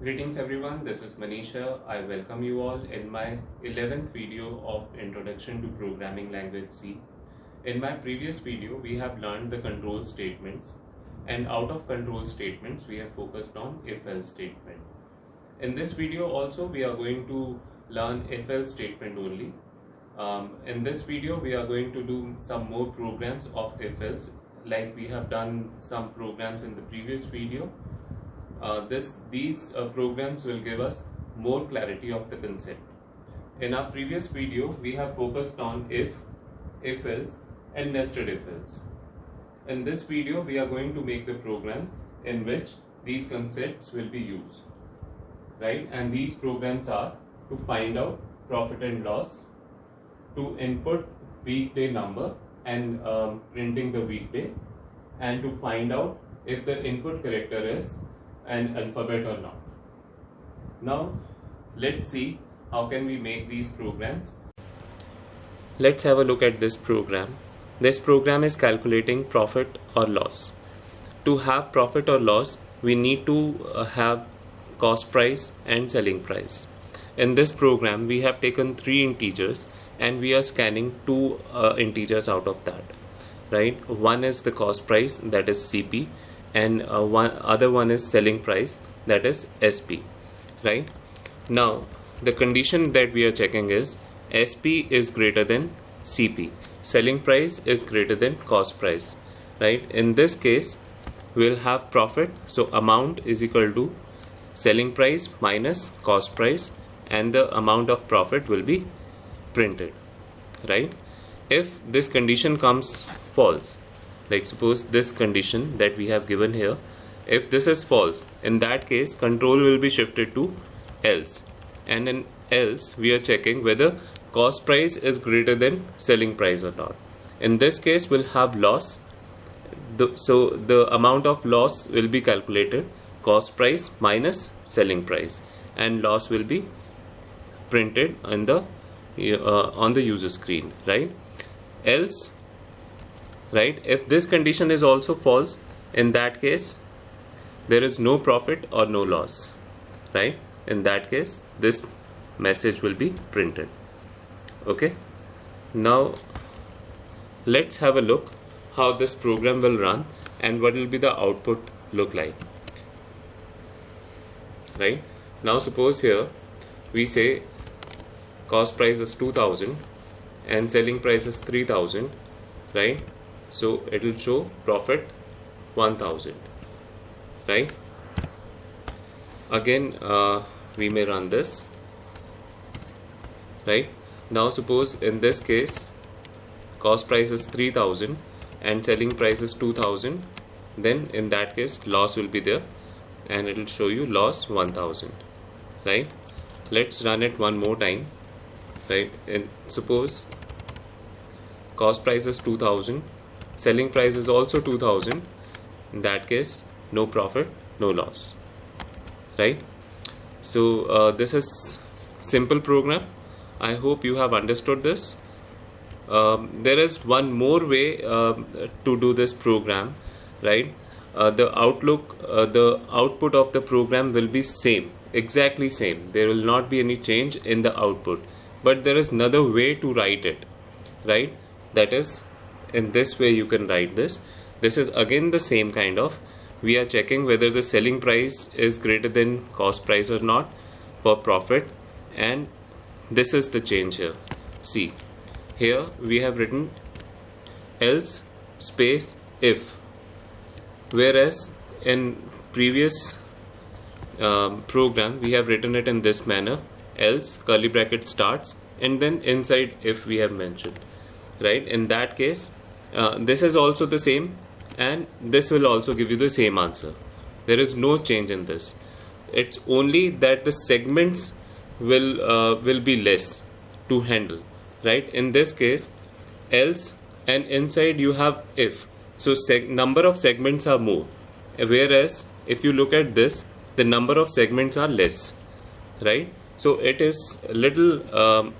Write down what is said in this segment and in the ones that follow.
Greetings everyone, this is Manisha. I welcome you all in my 11th video of Introduction to Programming Language C. In my previous video, we have learned the control statements, and out of control statements, we have focused on if-else statement. In this video also, we are going to learn if-else statement only. In this video, we are going to do some more programs of if-else, like we have done some programs in the previous video. These programs will give us more clarity of the concept. In our previous video, we have focused on if-else, and nested if-else. In this video, we are going to make the programs in which these concepts will be used, right? And these programs are to find out profit and loss, to input weekday number and printing the weekday, and to find out if the input character is an alphabet or not. Now let's see how can we make these programs. Let's have a look at this program. This program is calculating profit or loss. To have profit or loss, we need to have cost price and selling price. In this program, we have taken 3 integers and we are scanning 2 integers out of that, right? One is the cost price, that is CP, and other one is selling price, that is SP, right? Now the condition that we are checking is SP is greater than CP, selling price is greater than cost price, right? In this case we'll have profit, so amount is equal to selling price minus cost price, and the amount of profit will be printed, right? If this condition comes false, like suppose this condition that we have given here, if this is false, in that case control will be shifted to else, and in else we are checking whether cost price is greater than selling price or not. In this case we'll have loss, so the amount of loss will be calculated, cost price minus selling price, and loss will be printed on the user screen, right? Else, right, if this condition is also false, in that case there is no profit or no loss, right? In that case this message will be printed. Okay, now let's have a look how this program will run and what will be the output look like, right? Now suppose here we say cost price is 2000 and selling price is 3000, right? So it will show profit 1000, right? Again we may run this, right? Now suppose in this case cost price is 3000 and selling price is 2000, then in that case loss will be there and it will show you loss 1000, right? Let's run it one more time, right? And suppose cost price is 2000, selling price is also 2000, in that case no profit, no loss, right? So this is simple program. I hope you have understood this. There is one more way to do this program, right? The output of the program will be same, exactly same. There will not be any change in the output, but there is another way to write it, right? That is, in this way you can write this. This is again the same kind of, we are checking whether the selling price is greater than cost price or not for profit, and this is the change here. See, here we have written else space if, whereas in previous program we have written it in this manner, else curly bracket starts and then inside if we have mentioned, right? In that case this is also the same, and this will also give you the same answer. There is no change in this. It's only that the segments will be less to handle, right? In this case else and inside you have if, so number of segments are more, whereas if you look at this, the number of segments are less, right? So it is a little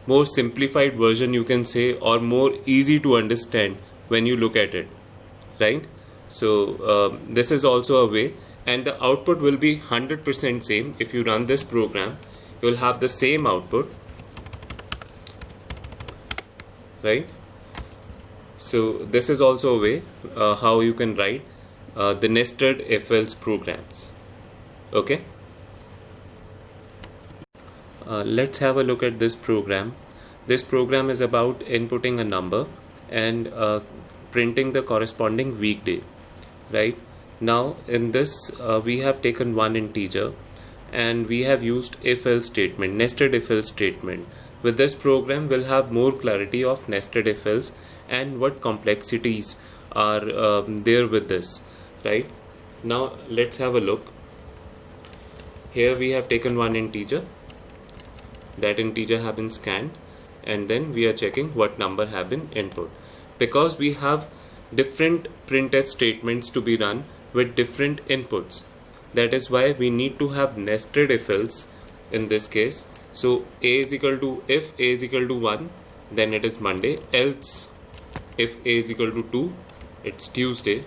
more simplified version, you can say, or more easy to understand when you look at it, right? So this is also a way. and the output will be 100% same. If you run this program, you will have the same output, right? So this is also a way how you can write the nested if-else programs. Okay, let's have a look at this program. This program is about inputting a number and printing the corresponding weekday, right? Now in this we have taken one integer and we have used if-else statement, nested if-else statement. With this program we'll have more clarity of nested if-else and what complexities are there with this, right? Now let's have a look. Here we have taken one integer, that integer have been scanned, and then we are checking what number have been input. Because we have different printf statements to be run with different inputs, that is why we need to have nested if-else in this case. So a is equal to, if a is equal to 1, then it is Monday, else if a is equal to 2, it's Tuesday,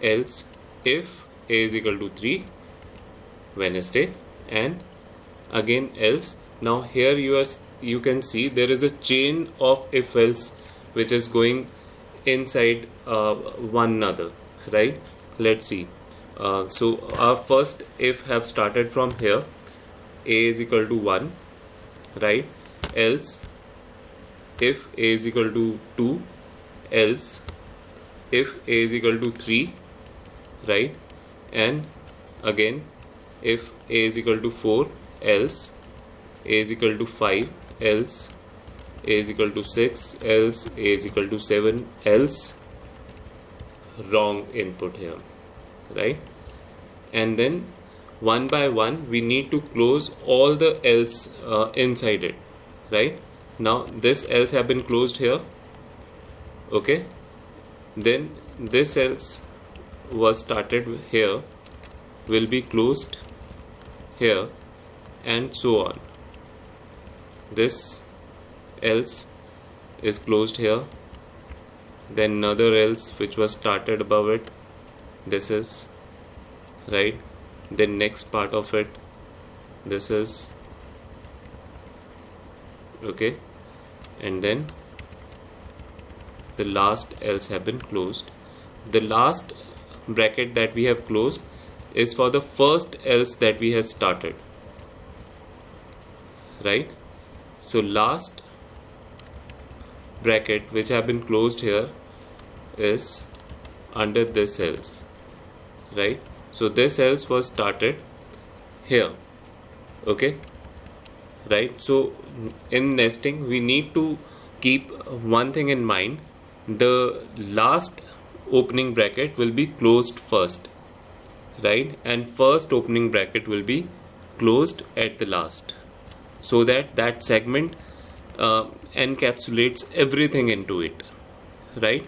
else if a is equal to 3, Wednesday, and again else. Now here you can see there is a chain of if-else which is going inside one another, right? Let's see. So our first if have started from here, a is equal to 1, right? Else if a is equal to 2, else if a is equal to 3, right? And again if a is equal to 4, else a is equal to 5, else a is equal to 6, else a is equal to 7, else wrong input here, right? And then one by one we need to close all the else inside it, right? Now this else have been closed here, okay? Then this else was started here will be closed here, and so on. This else is closed here, then another else which was started above it, this is, right? Then next part of it, this is, okay, and then the last else have been closed. The last bracket that we have closed is for the first else that we have started, right? So last bracket which have been closed here is under this else, right? So this else was started here, okay, right? So in nesting we need to keep one thing in mind: the last opening bracket will be closed first, right? And first opening bracket will be closed at the last, so that that segment encapsulates everything into it, right?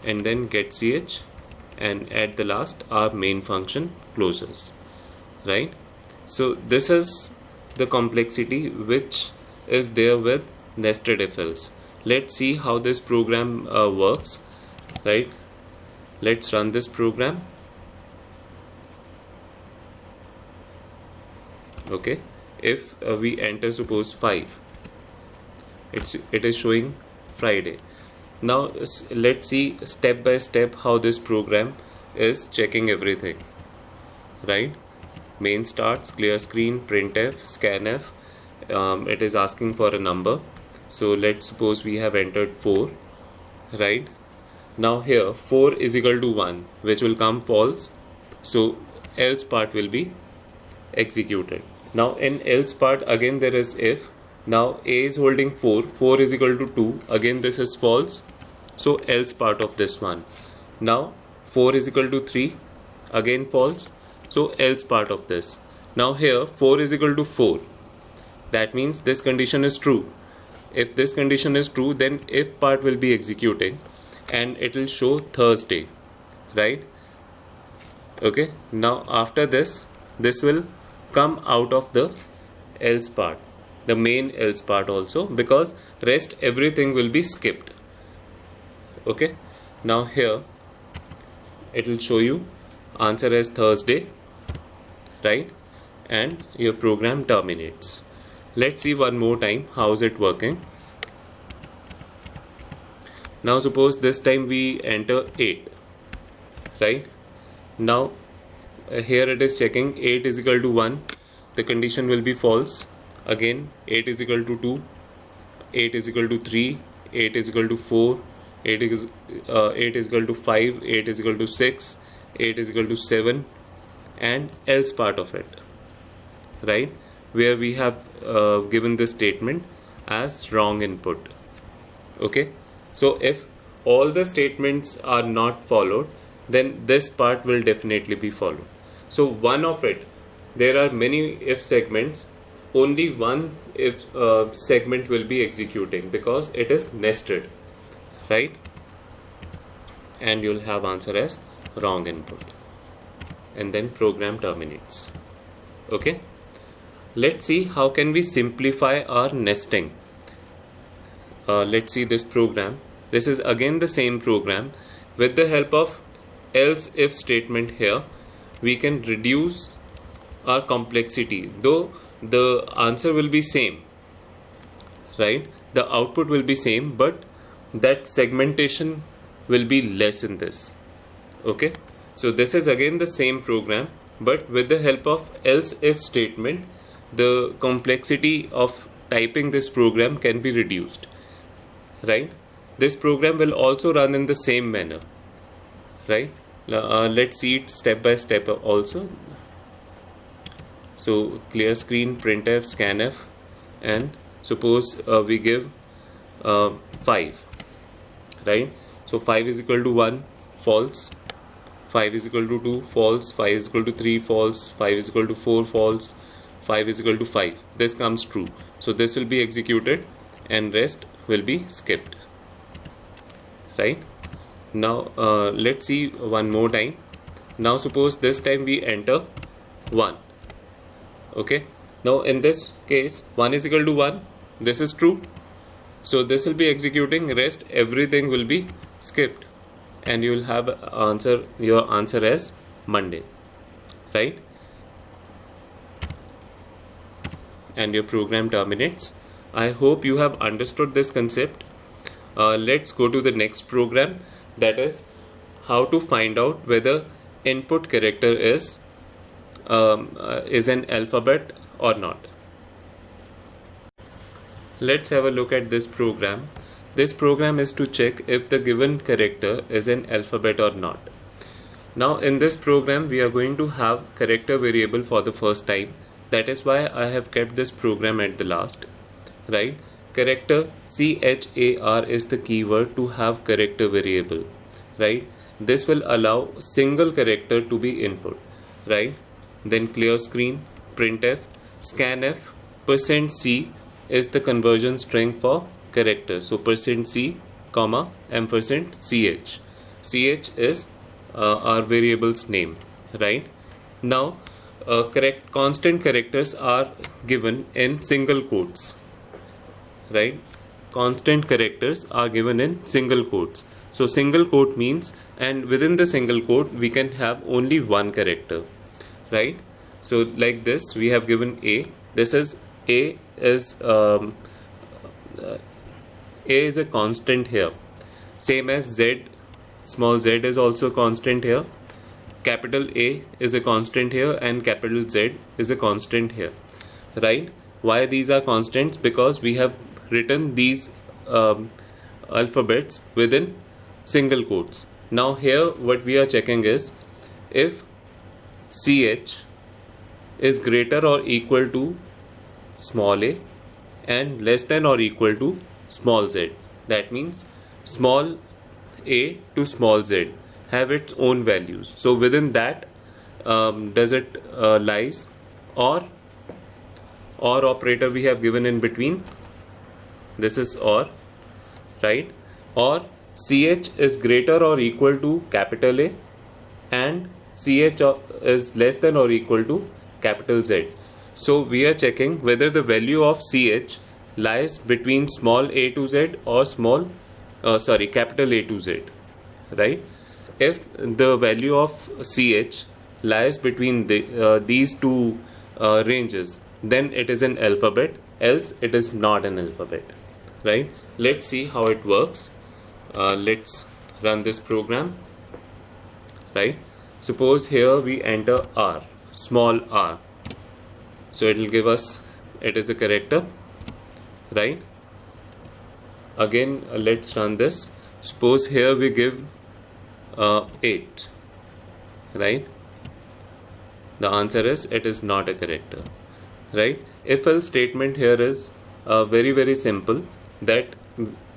And then get ch, and at the last our main function closes, right? So this is the complexity which is there with nested if-else. Let's see how this program works, right? Let's run this program. Okay, if we enter suppose 5, it is showing Friday. Now let's see step by step how this program is checking everything, right? Main starts, clear screen, printf, scanf. It is asking for a number, so let's suppose we have entered 4, right? Now here 4 is equal to 1, which will come false, so else part will be executed. Now in else part again there is if. Now a is holding 4, 4 is equal to 2, again this is false, so else part of this one. Now 4 is equal to 3, again false, so else part of this. Now here 4 is equal to 4, that means this condition is true. If this condition is true, then if part will be executing and it will show Thursday, right? Okay, now after this will come out of the else part, the main else part also, because rest everything will be skipped. Okay, now here it will show you answer as Thursday, right? And your program terminates. Let's see one more time how is it working. Now suppose this time we enter 8, right? Now here it is checking 8 is equal to 1, the condition will be false. Again 8 is equal to 2, 8 is equal to 3, 8 is equal to 4, 8 is equal to 5, 8 is equal to 6, 8 is equal to 7, and else part of it, right, where we have given this statement as wrong input. Okay, so if all the statements are not followed, then this part will definitely be followed. So one of it, there are many if segments, only one if segment will be executing because it is nested, right? And you'll have answer as wrong input, and then program terminates. Okay, let's see how can we simplify our nesting. Let's see this program. This is again the same program. With the help of else if statement here, we can reduce our complexity, though the answer will be same, right? The output will be same, but that segmentation will be less in this. Okay, so this is again the same program, but with the help of else if statement, the complexity of typing this program can be reduced, right? This program will also run in the same manner, right? Let's see it step by step also. So clear screen, printf, scanf, and suppose we give 5, right? So 5 is equal to 1, false. 5 is equal to 2, false. 5 is equal to 3, false. 5 is equal to 4, false. 5 is equal to 5. This comes true. So this will be executed and rest will be skipped, right? Now let's see one more time. Now suppose this time we enter 1. Okay, now in this case 1 is equal to 1, this is true, so this will be executing, rest everything will be skipped, and you will have your answer as Monday, right? And your program terminates. I hope you have understood this concept. Let's go to the next program, that is how to find out whether input character is an alphabet or not. Let's have a look at this program. This program is to check if the given character is an alphabet or not. Now in this program we are going to have character variable for the first time. That is why I have kept this program at the last, right? Character, CHAR, is the keyword to have character variable, right? This will allow single character to be input, right? Then clear screen, printf, scanf, %c is the conversion string for character. So %c, comma, %ch. Ch is our variable's name, right? Now constant characters are given in single quotes, right? Constant characters are given in single quotes. So single quote means, and within the single quote we can have only one character, right? So like this we have given A. This is A is A is a constant here, same as Z. Small z is also constant here, capital A is a constant here, and capital Z is a constant here, right? Why these are constants? Because we have written these alphabets within single quotes. Now here what we are checking is if CH is greater or equal to small a and less than or equal to small z. That means small a to small z have its own values. So within that does it lies, or operator we have given in between. This is or, right? Or CH is greater or equal to capital A and CH is less than or equal to capital Z. So we are checking whether the value of CH lies between small a to z or capital A to Z, right? if the value of ch lies between these two ranges, then it is an alphabet, else it is not an alphabet, right? Let's see how it works. Let's run this program, right? Suppose here we enter r, small r, so it will give us, it is a character, right? Again, let's run this. Suppose here we give 8, right? The answer is, it is not a character, right? If else statement here is very simple, that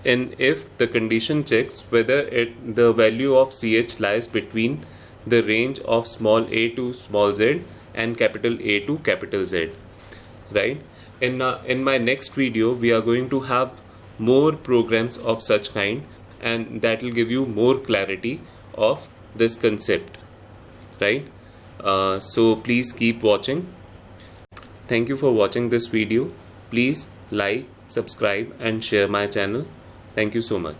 if the condition checks whether the value of ch lies between the range of small a to small z and capital A to capital Z, right? In my next video, we are going to have more programs of such kind, and that will give you more clarity of this concept, right? So please keep watching. Thank you for watching this video. Please like, subscribe and share my channel. Thank you so much.